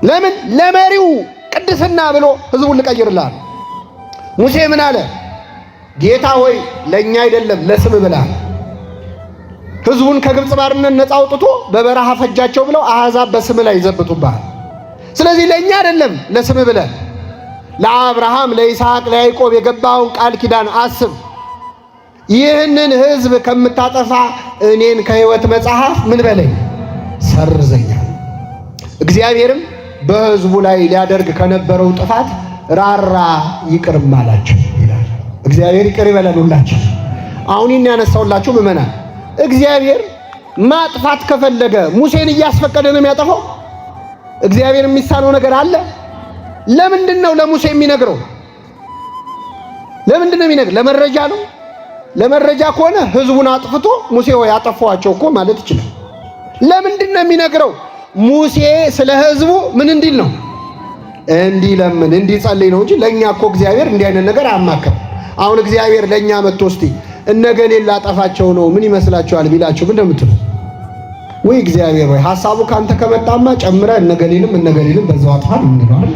ለምን? ለመሪው ቅድስና ብሎ ሕዝቡን ልቀይርላል። ሙሴ ምን አለ? ጌታ ሆይ ለኛ አይደለም ለስም ብላ ሕዝቡን ከግብፅ ባርነት ነፃ አውጥቶ በበረሃ ፈጃቸው ብለው አሕዛብ በስም ላይ ይዘብቱባል። ስለዚህ ለኛ አይደለም ለስም ብለ ለአብርሃም ለይስሐቅ ለያዕቆብ የገባውን ቃል ኪዳን አስብ። ይህንን ሕዝብ ከምታጠፋ እኔን ከሕይወት መጽሐፍ ምን በለኝ ሰርዘኛል። እግዚአብሔርም በሕዝቡ ላይ ሊያደርግ ከነበረው ጥፋት ራራ ይቅርም አላቸው ይላል። እግዚአብሔር ይቅር ይበለን ሁላችን። አሁን ይህን ያነሳውላችሁ ምእመናን፣ እግዚአብሔር ማጥፋት ከፈለገ ሙሴን እያስፈቀደ ነው የሚያጠፋው። እግዚአብሔር የሚሳነው ነገር አለ? ለምንድን ነው ለሙሴ የሚነግረው? ለምንድን ነው የሚነግረው? ለመረጃ ነው። ለመረጃ ከሆነ ሕዝቡን አጥፍቶ ሙሴ ሆይ አጠፋዋቸው እኮ ማለት ይችላል። ለምንድን ነው የሚነግረው? ሙሴ ስለ ሕዝቡ ምን እንዲል ነው? እንዲለምን እንዲጸልይ ነው እንጂ ለኛ እኮ እግዚአብሔር እንዲህ አይነት ነገር አያማከም። አሁን እግዚአብሔር ለኛ መጥቶ እስቲ እነገሌን ላጠፋቸው ነው ምን ይመስላችኋል ቢላችሁ ምን እንደምትሉ? ወይ እግዚአብሔር ወይ ሐሳቡ ካንተ ከመጣማ ጨምረ እነገሌንም በዛው አጥፋል እንለዋል።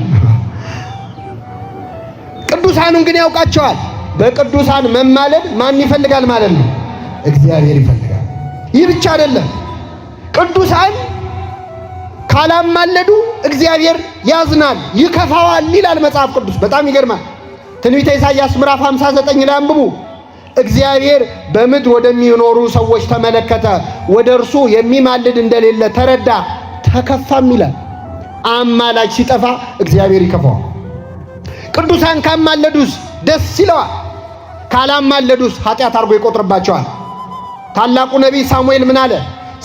ቅዱሳኑን ግን ያውቃቸዋል። በቅዱሳን መማለድ ማን ይፈልጋል ማለት ነው? እግዚአብሔር ይፈልጋል። ይህ ብቻ አይደለም፣ ቅዱሳን ካላማለዱ እግዚአብሔር ያዝናል፣ ይከፋዋል ይላል መጽሐፍ ቅዱስ። በጣም ይገርማል። ትንቢተ ኢሳይያስ ምዕራፍ 59 ላይ አንብቡ። እግዚአብሔር በምድር ወደሚኖሩ ሰዎች ተመለከተ፣ ወደ እርሱ የሚማልድ እንደሌለ ተረዳ፣ ተከፋም ይላል። አማላጅ ሲጠፋ እግዚአብሔር ይከፋዋል። ቅዱሳን ካማለዱስ ደስ ይለዋል፣ ካላማለዱስ ኃጢአት አድርጎ ይቆጥርባቸዋል። ታላቁ ነቢይ ሳሙኤል ምን አለ?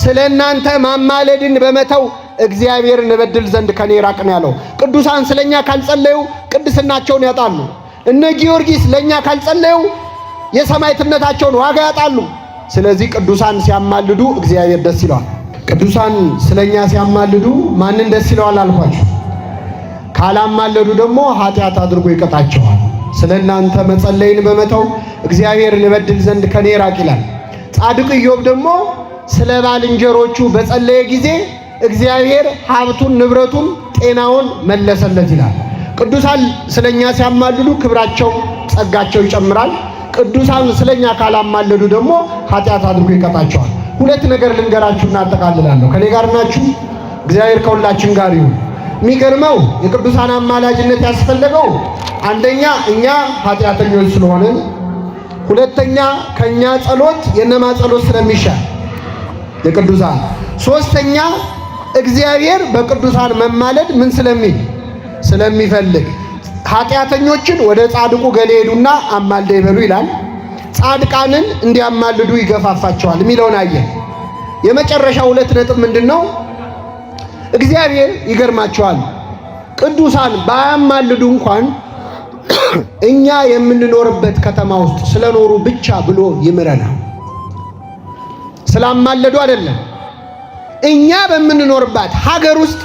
ስለ እናንተ ማማለድን በመተው እግዚአብሔርን እበድል ዘንድ ከኔ ራቅ ነው ያለው። ቅዱሳን ስለኛ ካልጸለዩ ቅድስናቸውን ያጣሉ። እነ ጊዮርጊስ ለኛ ካልጸለዩ የሰማዕትነታቸውን ዋጋ ያጣሉ። ስለዚህ ቅዱሳን ሲያማልዱ እግዚአብሔር ደስ ይለዋል። ቅዱሳን ስለኛ ሲያማልዱ ማንን ደስ ይለዋል አልኳችሁ? ካላማለዱ ደግሞ ኃጢአት አድርጎ ይቀጣቸዋል። ስለ እናንተ መጸለይን በመተው እግዚአብሔርን እበድል ዘንድ ከኔ ራቅ ይላል። ጻድቁ ኢዮብ ደግሞ ስለ ባልንጀሮቹ በጸለየ ጊዜ እግዚአብሔር ሀብቱን፣ ንብረቱን፣ ጤናውን መለሰለት ይላል። ቅዱሳን ስለኛ ሲያማልዱ ክብራቸው፣ ጸጋቸው ይጨምራል። ቅዱሳን ስለኛ ካላማለዱ ደግሞ ኃጢአት አድርጎ ይቀጣቸዋል። ሁለት ነገር ልንገራችሁና አጠቃልላለሁ። ከኔ ጋር ናችሁ? እግዚአብሔር ከሁላችን ጋር ይሁን። የሚገርመው የቅዱሳን አማላጅነት ያስፈለገው አንደኛ እኛ ኃጢአተኞች ስለሆንን፣ ሁለተኛ ከኛ ጸሎት የነማ ጸሎት ስለሚሻል የቅዱሳን፣ ሶስተኛ እግዚአብሔር በቅዱሳን መማለድ ምን ስለሚፈልግ ኃጢአተኞችን ወደ ጻድቁ ገሌ ሄዱና አማልደ ይበሉ ይላል። ጻድቃንን እንዲያማልዱ ይገፋፋቸዋል የሚለውን አየን። የመጨረሻ ሁለት ነጥብ ምንድነው? እግዚአብሔር ይገርማቸዋል ቅዱሳን ባያማልዱ እንኳን እኛ የምንኖርበት ከተማ ውስጥ ስለኖሩ ብቻ ብሎ ይምረናል። ስላማለዱ አይደለም። እኛ በምንኖርባት ሀገር ውስጥ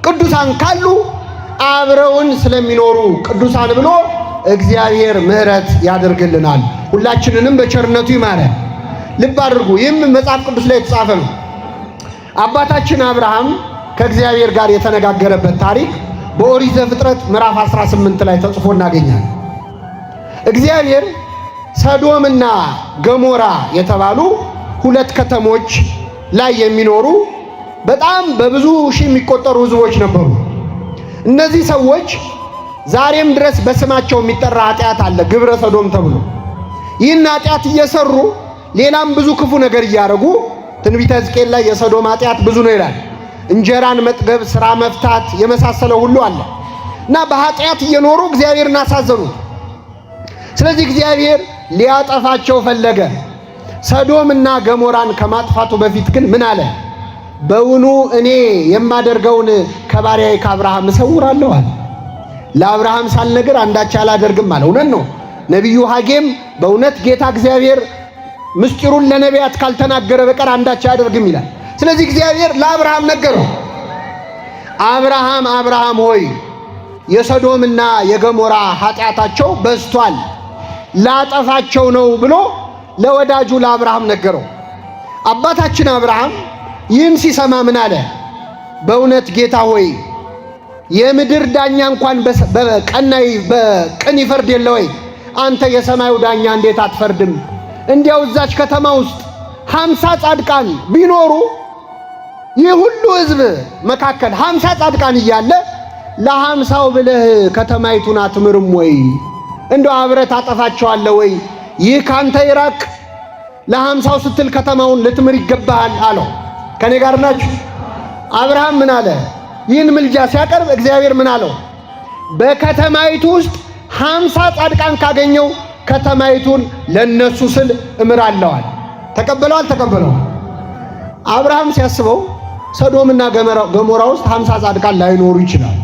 ቅዱሳን ካሉ አብረውን ስለሚኖሩ ቅዱሳን ብሎ እግዚአብሔር ምሕረት ያደርግልናል። ሁላችንንም በቸርነቱ ይማረን። ልብ አድርጉ፣ ይህም መጽሐፍ ቅዱስ ላይ የተጻፈ ነው። አባታችን አብርሃም ከእግዚአብሔር ጋር የተነጋገረበት ታሪክ በኦሪት ዘፍጥረት ምዕራፍ 18 ላይ ተጽፎ እናገኛለን። እግዚአብሔር ሰዶምና ገሞራ የተባሉ ሁለት ከተሞች ላይ የሚኖሩ በጣም በብዙ ሺህ የሚቆጠሩ ሕዝቦች ነበሩ። እነዚህ ሰዎች ዛሬም ድረስ በስማቸው የሚጠራ ኃጢአት አለ፣ ግብረ ሰዶም ተብሎ። ይህን ኃጢአት እየሰሩ ሌላም ብዙ ክፉ ነገር እያደረጉ ትንቢተ ሕዝቅኤል ላይ የሰዶም ኃጢአት ብዙ ነው ይላል። እንጀራን መጥገብ፣ ስራ መፍታት የመሳሰለው ሁሉ አለ እና በኃጢአት እየኖሩ እግዚአብሔርን አሳዘኑት። ስለዚህ እግዚአብሔር ሊያጠፋቸው ፈለገ። ሰዶምና ገሞራን ከማጥፋቱ በፊት ግን ምን አለ? በውኑ እኔ የማደርገውን ከባሪያዬ ከአብርሃም እሰውራለሁ አለ። ለአብርሃም ሳልነግር አንዳች አላደርግም አለ። እውነት ነው። ነቢዩ ሐጌም በእውነት ጌታ እግዚአብሔር ምስጢሩን ለነቢያት ካልተናገረ በቀር አንዳች አያደርግም ይላል። ስለዚህ እግዚአብሔር ለአብርሃም ነገረው። አብርሃም ሆይ የሰዶምና የገሞራ ኃጢአታቸው በዝቷል፣ ላጠፋቸው ነው ብሎ ለወዳጁ ለአብርሃም ነገረው። አባታችን አብርሃም ይህን ሲሰማ ምን አለ? በእውነት ጌታ ሆይ የምድር ዳኛ እንኳን በቅን ይፈርድ የለ ወይ? አንተ የሰማዩ ዳኛ እንዴት አትፈርድም? እንዲያው እዛች ከተማ ውስጥ 50 ጻድቃን ቢኖሩ ይህ ሁሉ ሕዝብ መካከል 50 ጻድቃን እያለ ለ50ው ብለህ ከተማይቱን አትምርም ወይ? እንደው አብረህ ታጠፋቸዋለህ ወይ? ይህ ካንተ ይራቅ። ለ50ው ስትል ከተማውን ልትምር ይገባሃል አለው። ከኔ ጋር ናችሁ? አብርሃም ምን አለ? ይህን ምልጃ ሲያቀርብ እግዚአብሔር ምን አለው? በከተማይቱ ውስጥ 50 ጻድቃን ካገኘው ከተማይቱን ለነሱ ስል እምራለዋል። ተቀበለው አልተቀበለው? አብርሃም ሲያስበው ሰዶምና ገሞራ ውስጥ 50 ጻድቃን ላይኖሩ ይችላል።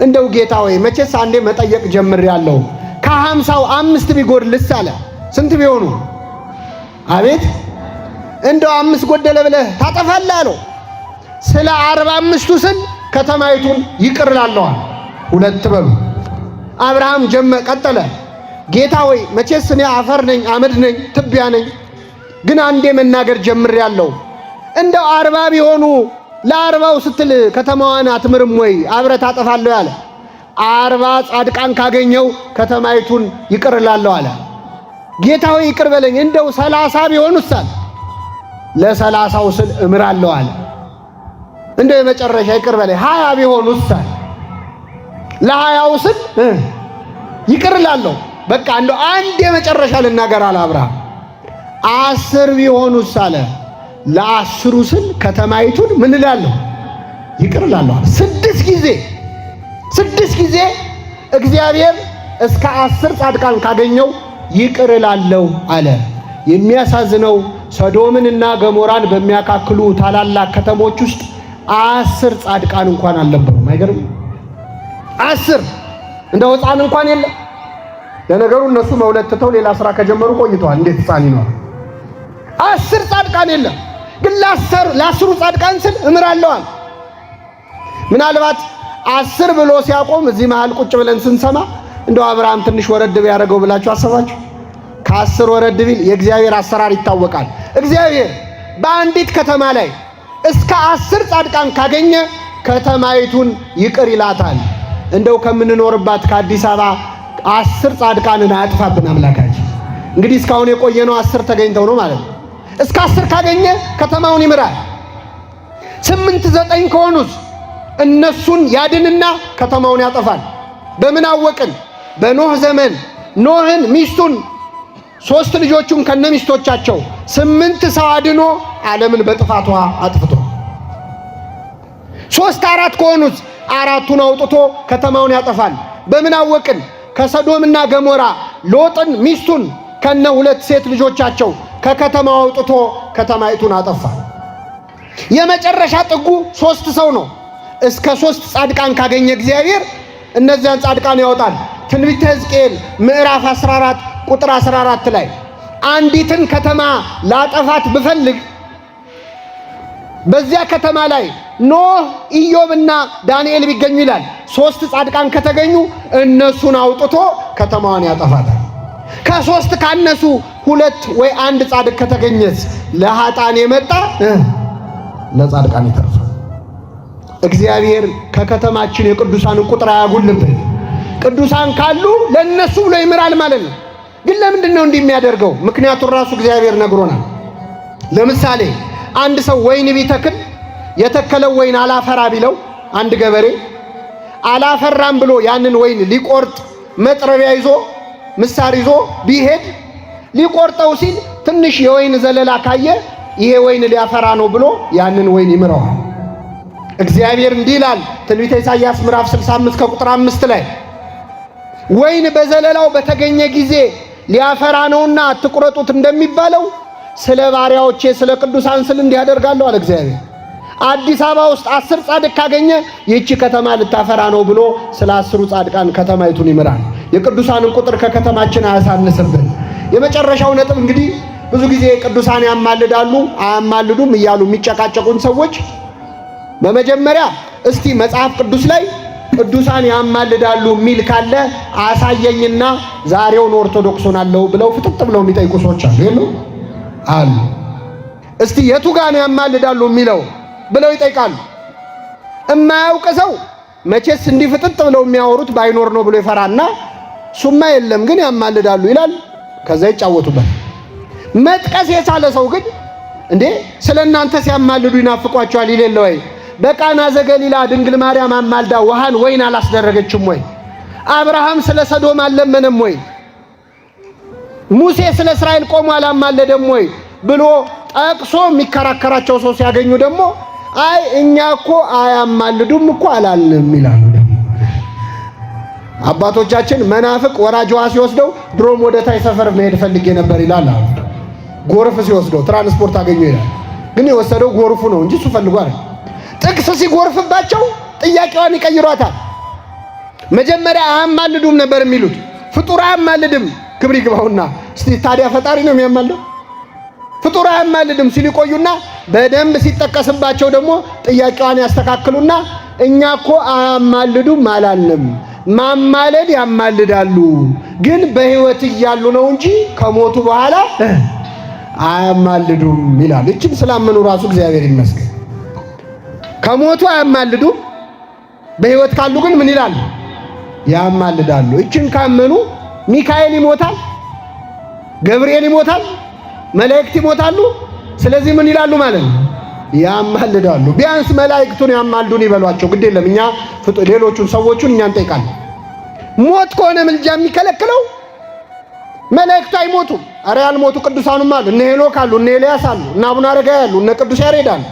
እንደው ጌታ ወይ መቼስ አንዴ መጠየቅ ጀምሬያለሁ፣ ከ50ው 5 ቢጎድልስ አለ። ስንት ቢሆኑ? አቤት እንደው 5 ጎደለ ብለህ ታጠፋለህ አለው። ስለ 45ቱ ስል ከተማይቱን ይቅር እላለዋል። 2 በሉ። አብርሃም ቀጠለ። ጌታ ወይ መቼስ እኔ አፈር ነኝ፣ አመድ ነኝ፣ ትቢያ ነኝ፣ ግን አንዴ መናገር ጀምሬያለሁ። እንደው 40 ቢሆኑ ለ40ው ስትል ከተማዋን አትምርም ወይ? አብረህ ታጠፋለህ ያለ 40 ጻድቃን ካገኘው ከተማይቱን ይቅር እላለሁ አለ። ጌታ ሆይ ይቅር በለኝ፣ እንደው 30 ቢሆኑስ አለ። ለ30ው ስል እምራለሁ አለ። እንደው የመጨረሻ ይቅር በለኝ 20 ቢሆኑስ አለ። ለ20ው ስል ይቅር እላለሁ። በቃ እንደው አንድ የመጨረሻ ልናገር አለ አብርሃም። 10 ቢሆኑስ አለ። ለ10ሩ ስል ከተማይቱን ምን እላለሁ? ይቅር እላለሁ። 6 ጊዜ እግዚአብሔር እስከ 10 ጻድቃን ካገኘው ይቅር እላለሁ አለ። የሚያሳዝነው ሰዶምንና ገሞራን በሚያካክሉ ታላላቅ ከተሞች ውስጥ 10 ጻድቃን እንኳን አልነበሩም። አይገርም? 10 እንደው ሕፃን እንኳን የለም። ለነገሩ እነሱ መውለድ ትተው ሌላ ስራ ከጀመሩ ቆይተዋል። እንዴት ሕፃን ይኖር? 10 ጻድቃን የለም። ግን ለ10ሩ ጻድቃን ስል እምራለዋል። ምናልባት 10 ብሎ ሲያቆም እዚህ መሃል ቁጭ ብለን ስንሰማ እንደው አብርሃም ትንሽ ወረድ ቢያደርገው ብላችሁ አሰባችሁ? ከ10 ወረድ ቢል የእግዚአብሔር አሰራር ይታወቃል። እግዚአብሔር በአንዲት ከተማ ላይ እስከ 10 ጻድቃን ካገኘ ከተማይቱን ይቅር ይላታል። እንደው ከምንኖርባት ከአዲስ አበባ 10 ጻድቃንን አያጥፋብን አምላካችን። እንግዲህ እስካሁን የቆየነው 10 ተገኝተው ነው ማለት ነው። እስከ 10 ካገኘ ከተማውን ይምራል። 8 9 ከሆኑስ እነሱን ያድንና ከተማውን ያጠፋል። በምን አወቅን? በኖህ ዘመን ኖህን ሚስቱን 3 ልጆቹን ከነሚስቶቻቸው 8 ሰው አድኖ ዓለምን በጥፋቷ አጥፍቶ 3 4 ከሆኑስ 4ቱን አውጥቶ ከተማውን ያጠፋል። በምን አወቅን? ከሰዶምና ገሞራ ሎጥን ሚስቱን ከነ 2 ሴት ልጆቻቸው ከከተማው አውጥቶ ከተማይቱን አጠፋ። የመጨረሻ ጥጉ 3 ሰው ነው። እስከ 3 ጻድቃን ካገኘ እግዚአብሔር እነዚያን ጻድቃን ያወጣል። ትንቢተ ሕዝቅኤል ምዕራፍ 14 ቁጥር 14 ላይ አንዲትን ከተማ ላጠፋት ብፈልግ በዚያ ከተማ ላይ ኖህ፣ ኢዮብና ዳንኤል ቢገኙ ይላል። 3 ጻድቃን ከተገኙ እነሱን አውጥቶ ከተማዋን ያጠፋታል። ከ3 ካነሱ 2 ወይ 1 ጻድቅ ከተገኘስ ለኃጥአን የመጣ ለጻድቃን ይተርፋል። እግዚአብሔር ከከተማችን የቅዱሳንን ቁጥር አያጉልብን። ቅዱሳን ካሉ ለነሱ ብሎ ይምራል ማለት ነው። ግን ለምንድን ነው እንዲህ የሚያደርገው? ምክንያቱም ራሱ እግዚአብሔር ነግሮናል። ለምሳሌ አንድ ሰው ወይን ቢተክል የተከለው ወይን አላፈራ ቢለው አንድ ገበሬ አላፈራም ብሎ ያንን ወይን ሊቆርጥ መጥረቢያ ይዞ ምሳር ይዞ ቢሄድ ሊቆርጠው ሲል ትንሽ የወይን ዘለላ ካየ ይሄ ወይን ሊያፈራ ነው ብሎ ያንን ወይን ይምረዋል። እግዚአብሔር እንዲህ ይላል ትንቢተ ኢሳይያስ ምዕራፍ 65 ከቁጥር 5 ላይ ወይን በዘለላው በተገኘ ጊዜ ሊያፈራ ነውና አትቁረጡት እንደሚባለው ስለ ባሪያዎቼ ስለ ቅዱሳን ስል እንዲያደርጋለሁ አለ እግዚአብሔር። አዲስ አበባ ውስጥ 10 ጻድቅ ካገኘ ይህች ከተማ ልታፈራ ነው ብሎ ስለ 10 ጻድቃን ከተማይቱን ይምራል። የቅዱሳንን ቁጥር ከከተማችን አያሳንስብን። የመጨረሻው ነጥብ እንግዲህ ብዙ ጊዜ ቅዱሳን ያማልዳሉ አያማልዱም እያሉ የሚጨቃጨቁን ሰዎች በመጀመሪያ እስቲ መጽሐፍ ቅዱስ ላይ ቅዱሳን ያማልዳሉ የሚል ካለ አሳየኝና ዛሬውን ኦርቶዶክስ ሆናለሁ ብለው ፍጥጥ ብለው የሚጠይቁ ሰዎች አሉ። እስቲ የቱ ጋር ነው ያማልዳሉ የሚለው ብለው ይጠይቃሉ። እማያውቅ ሰው መቼስ እንዲህ ፍጥጥ ብለው የሚያወሩት ባይኖር ነው ብሎ ይፈራና ሱማ የለም ግን ያማልዳሉ ይላል። ከዛ ይጫወቱበት። መጥቀስ የቻለ ሰው ግን እንዴ ስለናንተ ሲያማልዱ ይናፍቋቸዋል ይሌለ ወይ? በቃና ዘገሊላ ድንግል ማርያም አማልዳ ውሃን ወይን አላስደረገችም ወይ? አብርሃም ስለ ሰዶም አልለመነም ወይ? ሙሴ ስለ እስራኤል ቆሞ አላማለደም ወይ ብሎ ጠቅሶ የሚከራከራቸው ሰው ሲያገኙ ደግሞ አይ እኛ እኮ አያማልዱም እኮ አላልንም ይላሉ። አባቶቻችን መናፍቅ ወራጅ ውሃ ሲወስደው ድሮም ወደ ታይ ሰፈር መሄድ ፈልጌ ነበር ይላል። ጎርፍ ሲወስደው ትራንስፖርት አገኘ ይላል። ግን የወሰደው ጎርፉ ነው እንጂ እሱ ፈልጓል። ጥቅስ ሲጎርፍባቸው ጥያቄዋን ይቀይሯታል። መጀመሪያ አያማልዱም ነበር የሚሉት ፍጡር አያማልድም ክብር ይግባውና እስቲ ታዲያ ፈጣሪ ነው የሚያማልደው? ፍጡር አያማልድም ሲሉ ይቆዩና በደንብ ሲጠቀስባቸው ደግሞ ጥያቄዋን ያስተካክሉና እኛ እኮ አያማልዱም አላልንም፣ ማማለድ ያማልዳሉ ግን በሕይወት እያሉ ነው እንጂ ከሞቱ በኋላ አያማልዱም ይላል። እቺን ስላመኑ ራሱ እግዚአብሔር ይመስገን። ከሞቱ አያማልዱም፣ በሕይወት ካሉ ግን ምን ይላሉ? ያማልዳሉ። እቺን ካመኑ ሚካኤል ይሞታል፣ ገብርኤል ይሞታል፣ መላእክት ይሞታሉ። ስለዚህ ምን ይላሉ ማለት ነው? ያማልዳሉ። ቢያንስ መላእክቱን ያማልዱን ይበሏቸው። ግድ የለም እኛ ሌሎቹን ሰዎቹን እኛ እንጠይቃለን። ሞት ከሆነ ምልጃ የሚከለክለው መላእክቱ አይሞቱም። አረ ያልሞቱ ቅዱሳኑም አሉ። እነ ሄኖክ አሉ፣ እነ ኤልያስ አሉ፣ እነ አቡነ አረጋዊ አሉ፣ እነ ቅዱስ ያሬድ አሉ።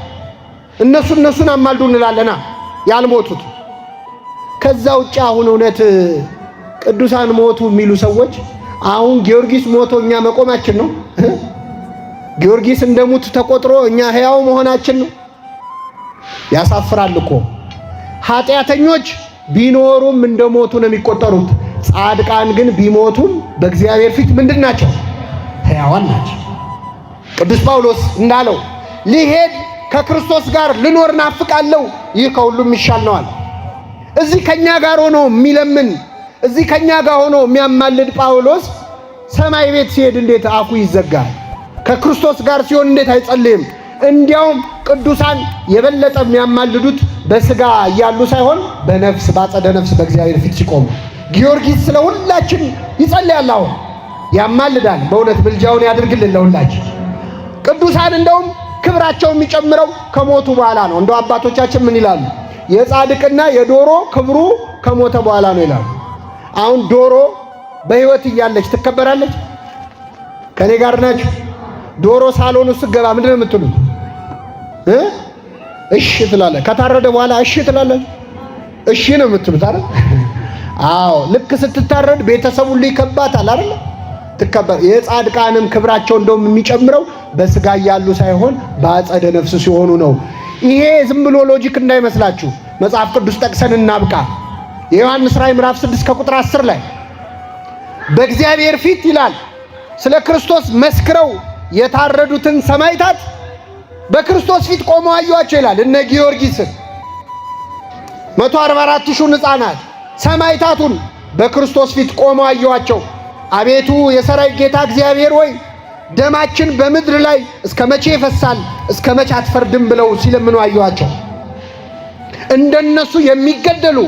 እነሱን አማልዱ እንላለን ያልሞቱት። ከዛ ውጭ አሁን እውነት ቅዱሳን ሞቱ የሚሉ ሰዎች አሁን ጊዮርጊስ ሞቶ እኛ መቆማችን ነው? ጊዮርጊስ እንደሙት ተቆጥሮ እኛ ሕያው መሆናችን ነው? ያሳፍራል እኮ። ኃጢአተኞች ቢኖሩም እንደሞቱ ነው የሚቆጠሩት። ጻድቃን ግን ቢሞቱም በእግዚአብሔር ፊት ምንድን ናቸው? ሕያዋን ናቸው። ቅዱስ ጳውሎስ እንዳለው ሊሄድ ከክርስቶስ ጋር ልኖር ናፍቃለሁ፣ ይህ ከሁሉም ይሻል ነዋል። እዚህ ከኛ ጋር ሆኖ የሚለምን እዚህ ከኛ ጋር ሆኖ የሚያማልድ ጳውሎስ ሰማይ ቤት ሲሄድ እንዴት አፉ ይዘጋል? ከክርስቶስ ጋር ሲሆን እንዴት አይጸልይም? እንዲያውም ቅዱሳን የበለጠ የሚያማልዱት በስጋ እያሉ ሳይሆን በነፍስ ባጸደ ነፍስ በእግዚአብሔር ፊት ሲቆሙ። ጊዮርጊስ ስለ ሁላችን ይጸልያል። አሁን ያማልዳል። በእውነት ምልጃውን ያድርግልን ለሁላችን። ቅዱሳን እንደውም ክብራቸው የሚጨምረው ከሞቱ በኋላ ነው። እንደው አባቶቻችን ምን ይላሉ? የጻድቅና የዶሮ ክብሩ ከሞተ በኋላ ነው ይላሉ። አሁን ዶሮ በሕይወት እያለች ትከበራለች? ከኔ ጋር ናችሁ? ዶሮ ሳሎን ውስጥ ገባ ምንድን ነው የምትሉት? እሺ ትላለች። ከታረደ በኋላ እሺ ትላለች። እሺ ነው የምትሉት አይደል? አዎ ልክ ስትታረድ ቤተሰቡ ሁሉ ይከባታል አይደል? ትከበር። የጻድቃንም ክብራቸው እንደውም የሚጨምረው በስጋ ያሉ ሳይሆን በአጸደ ነፍስ ሲሆኑ ነው። ይሄ ዝም ብሎ ሎጂክ እንዳይመስላችሁ መጽሐፍ ቅዱስ ጠቅሰን እናብቃ። የዮሐንስ ራእይ ምዕራፍ 6 ከቁጥር 10 ላይ በእግዚአብሔር ፊት ይላል ስለ ክርስቶስ መስክረው የታረዱትን ሰማዕታት በክርስቶስ ፊት ቆመው አዩአቸው ይላል። እነ ጊዮርጊስን 144,000 ሕፃናት ሰማዕታቱን በክርስቶስ ፊት ቆመው አዩአቸው። አቤቱ የሰራዊት ጌታ እግዚአብሔር ሆይ ደማችን በምድር ላይ እስከ መቼ ይፈሳል? እስከ መቼ አትፈርድም? ብለው ሲለምኑ አዩአቸው። እንደነሱ የሚገደሉ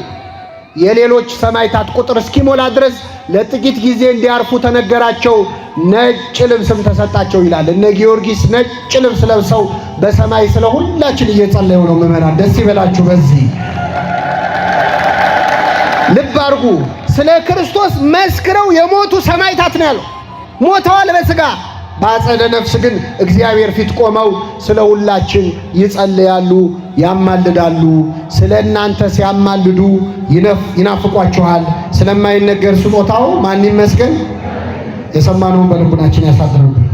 የሌሎች ሰማዕታት ቁጥር እስኪሞላ ድረስ ለጥቂት ጊዜ እንዲያርፉ ተነገራቸው። ነጭ ልብስም ተሰጣቸው ይላል። እነ ጊዮርጊስ ነጭ ልብስ ለብሰው በሰማይ ስለ ሁላችን እየጸለዩ ነው። ምዕመናን ደስ ይበላችሁ። በዚህ ልብ አድርጉ። ስለ ክርስቶስ መስክረው የሞቱ ሰማዕታት ነው ያለው። ሞተዋል በስጋ በአጸደ ነፍስ ግን እግዚአብሔር ፊት ቆመው ስለ ሁላችን ይጸልያሉ፣ ያማልዳሉ። ስለ እናንተ ሲያማልዱ ይናፍቋችኋል። ስለማይነገር ስጦታው ማን ይመስገን? የሰማነውን በልቡናችን ያሳድርብን።